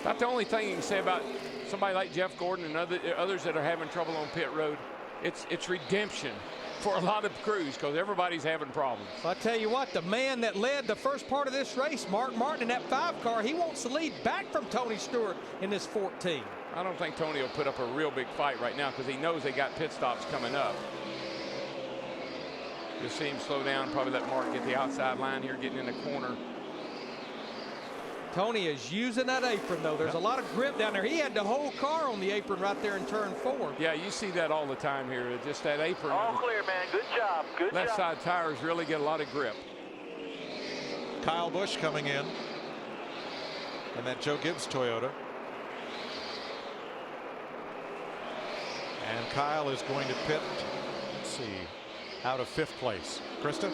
About the only thing you can say about somebody like Jeff Gordon and others that are having trouble on pit road, it's redemption for a lot of crews because everybody's having problems. I'll tell you what, the man that led the first part of this race, Mark Martin in that 5 car, he wants to lead back from Tony Stewart in this 14. I don't think Tony will put up a real big fight right now because he knows they got pit stops coming up. You'll see him slow down, probably let Mark get the outside line here, getting in the corner. Tony is using that apron, though. There's a lot of grip down there. He had the whole car on the apron right there in turn 4. Yeah, you see that all the time here. Just that apron. All clear, man. Good job. Good job. Left side tires really get a lot of grip. Kyle Busch coming in. And that Joe Gibbs Toyota. And Kyle is going to pit, let's see, out of 5th place. Krista?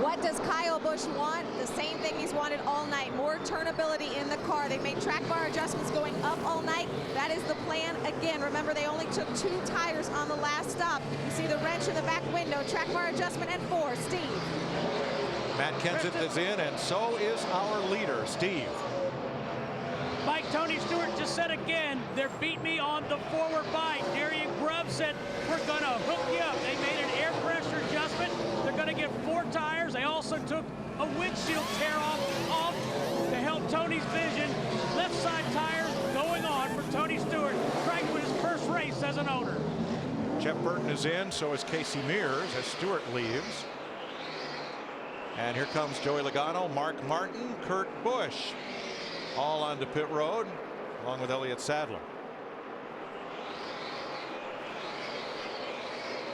What does Kyle Busch want? The same thing he's wanted all night. More turnability in the car. They made track bar adjustments going up all night. That is the plan. Again, remember they only took 2 tires on the last stop. You see the wrench in the back window. Track bar adjustment at 4. Steve. Matt Kenseth is in, and so is our leader, Steve. Mike, Tony Stewart just said again, they're beating me on the forward bike. Darian Grubb said, we're going to hook you up. They made an air pressure adjustment. They're going to get 4 tires. They also took a windshield tear off to help Tony's vision. Left side tires going on for Tony Stewart, trying to win his first race as an owner. Jeff Burton is in, so is Casey Mears as Stewart leaves. And here comes Joey Logano, Mark Martin, Kurt Busch, all onto pit road, along with Elliott Sadler.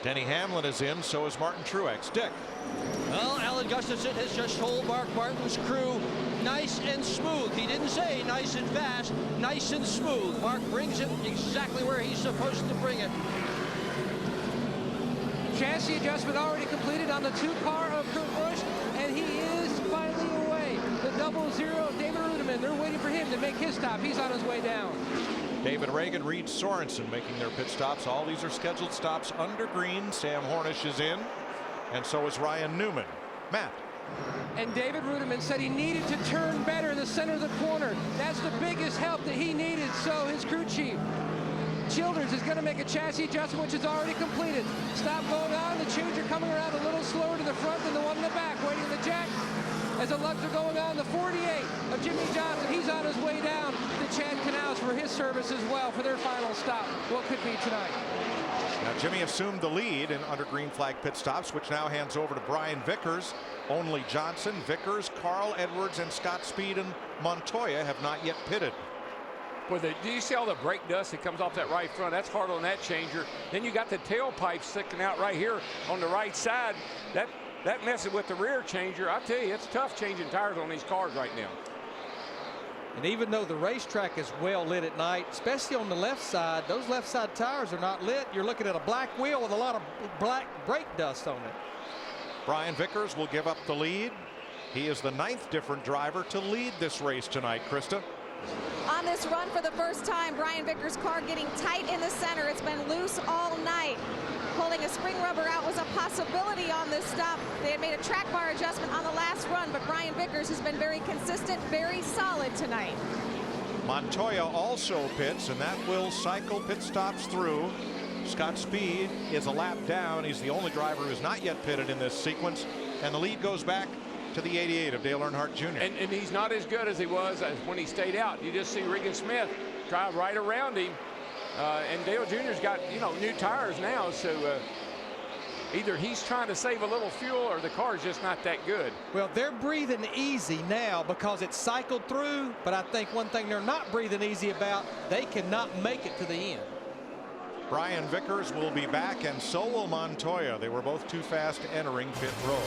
Denny Hamlin is in, so is Martin Truex. Dick. Well, Alan Gustafson has just told Mark Martin's crew, nice and smooth. He didn't say nice and fast, nice and smooth. Mark brings it exactly where he's supposed to bring it. Chassis adjustment already completed on the 2 car of Kurt Busch, and he is finally away. The 00 of David Rudiman, they're waiting for him to make his stop. He's on his way down. David Reagan, Reed Sorensen making their pit stops. All these are scheduled stops under green. Sam Hornish is in, and so is Ryan Newman. Matt. And David Rudiman said he needed to turn better in the center of the corner. That's the biggest help that he needed. So his crew chief, Childers, is going to make a chassis adjustment, which is already completed. Stop going on. The changer coming around a little slower to the front than the one in the back, waiting in the jack. As the lugs are going on, the 48 of Jimmy Johnson, he's on his way down to Chad Canals for his service as well for their final stop. What could be tonight? Now Jimmy assumed the lead in under green flag pit stops, which now hands over to Brian Vickers. Only Johnson, Vickers, Carl Edwards, and Scott Speed and Montoya have not yet pitted. Well, do you see all the brake dust that comes off that right front? That's hard on that changer. Then you got the tailpipe sticking out right here on the right side. That messes with the rear changer. I tell you, it's tough changing tires on these cars right now. And even though the racetrack is well lit at night, especially on the left side, those left side tires are not lit. You're looking at a black wheel with a lot of black brake dust on it. Brian Vickers will give up the lead. He is the 9th different driver to lead this race tonight, Krista. On this run for the first time, Brian Vickers' car getting tight in the center. It's been loose all night. Pulling a spring rubber out was a possibility on this stop. They had made a track bar adjustment on the last run, but Brian Vickers has been very consistent, very solid tonight. Montoya also pits, and that will cycle pit stops through. Scott Speed is a lap down. He's the only driver who's not yet pitted in this sequence, and the lead goes back to the 88 of Dale Earnhardt Jr. And he's not as good as he was when he stayed out. You just see Regan Smith drive right around him. And Dale Jr.'s got, new tires now, so either he's trying to save a little fuel or the car's just not that good. Well, they're breathing easy now because it's cycled through, but I think one thing they're not breathing easy about, they cannot make it to the end. Brian Vickers will be back, and so will Montoya. They were both too fast entering pit road.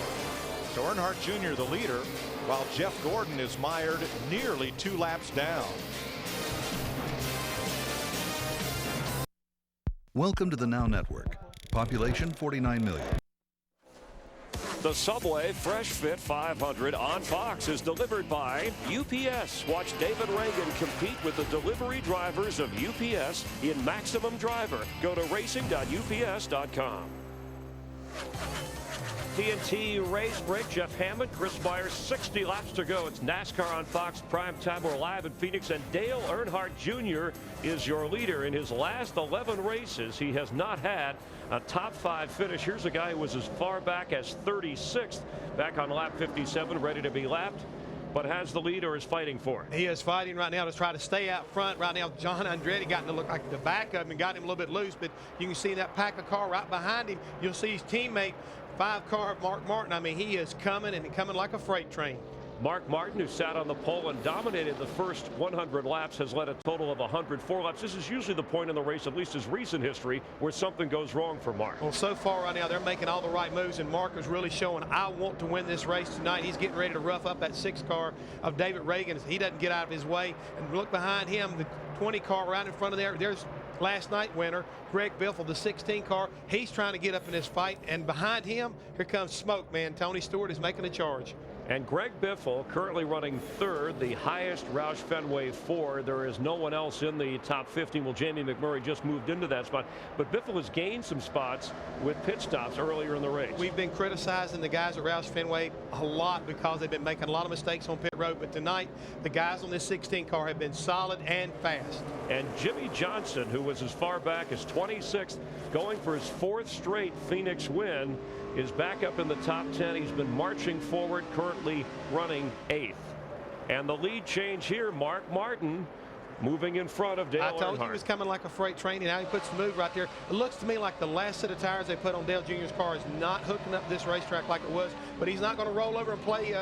So Earnhardt Jr. the leader, while Jeff Gordon is mired nearly 2 laps down. Welcome to the Now Network. Population 49 million. The Subway Fresh Fit 500 on Fox is delivered by UPS. Watch David Reagan compete with the delivery drivers of UPS in Maximum Driver. Go to racing.ups.com. AT&T Race Break. Jeff Hammond, Chris Myers, 60 laps to go. It's NASCAR on Fox Prime Time. We're live in Phoenix, and Dale Earnhardt Jr. is your leader. In his last 11 races, he has not had a top 5 finish. Here's a guy who was as far back as 36th back on lap 57, ready to be lapped, but has the lead or is fighting for it. He is fighting right now to try to stay out front. Right now, John Andretti got to look like the back of him and got him a little bit loose, but you can see that pack of car right behind him. You'll see his teammate, 5-car Mark Martin. I mean, he is coming and coming like a freight train. Mark Martin, who sat on the pole and dominated the first 100 laps, has led a total of 104 laps. This is usually the point in the race, at least his recent history, where something goes wrong for Mark. Well, so far right now, they're making all the right moves, and Mark is really showing, I want to win this race tonight. He's getting ready to rough up that 6-car of David Reagan. He doesn't get out of his way. And look behind him, the 20-car right in front of there. There's last night winner, Greg Biffle, the 16-car. He's trying to get up in this fight, and behind him, here comes smoke, man. Tony Stewart is making a charge. And Greg Biffle currently running third, the highest Roush Fenway 4. There is no one else in the top 15. Well, Jamie McMurray just moved into that spot. But Biffle has gained some spots with pit stops earlier in the race. We've been criticizing the guys at Roush Fenway a lot because they've been making a lot of mistakes on pit road. But tonight, the guys on this 16 car have been solid and fast. And Jimmy Johnson, who was as far back as 26th, going for his 4th straight Phoenix win, is back up in the top 10. He's been marching forward, currently running 8th. And the lead change here, Mark Martin moving in front of Dale Earnhardt. I told you he was coming like a freight train, and now he puts the move right there. It looks to me like the last set of tires they put on Dale Jr.'s car is not hooking up this racetrack like it was, but he's not going to roll over and play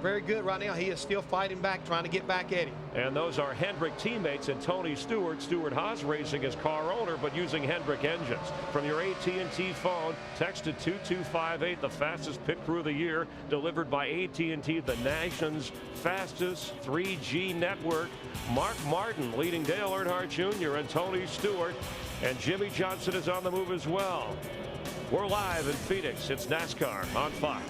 very good right now. He is still fighting back, trying to get back at him. And those are Hendrick teammates and Tony Stewart. Stewart Haas racing as car owner, but using Hendrick engines. From your AT&T phone, text to 2258, the fastest pit crew of the year, delivered by AT&T, the nation's fastest 3G network. Mark Martin leading Dale Earnhardt Jr. and Tony Stewart, and Jimmy Johnson is on the move as well. We're live in Phoenix. It's NASCAR on Fox.